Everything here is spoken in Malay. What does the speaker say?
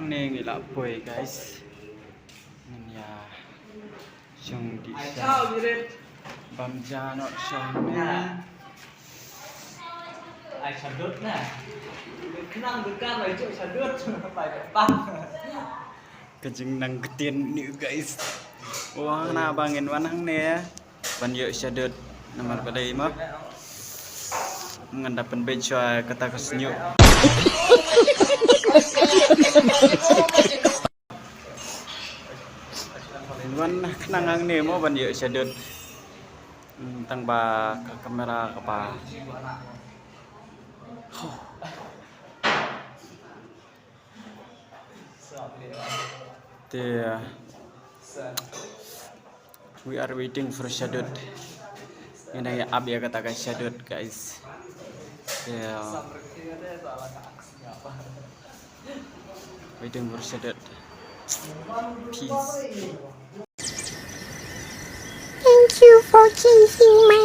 Neng ila boy guys. Ya. Chung di sa. Bamjano sana. Ai sadut nè. Kenang dekat lah itu sadut sampai depan. Kajeng nang ketien ni guys. Wah na bangin wanang ne. Ban yo sadut nomor padai mah. Ngandapan bejo kata kesenyu. Wan kenangan ni mo ban yo sadut. Tang ba kamera apa. There. We are waiting for Shadut. Ini ya ab ya katakan Shadut guys. Yeah. Waiting for Shadut. Peace. Thank you for chasing my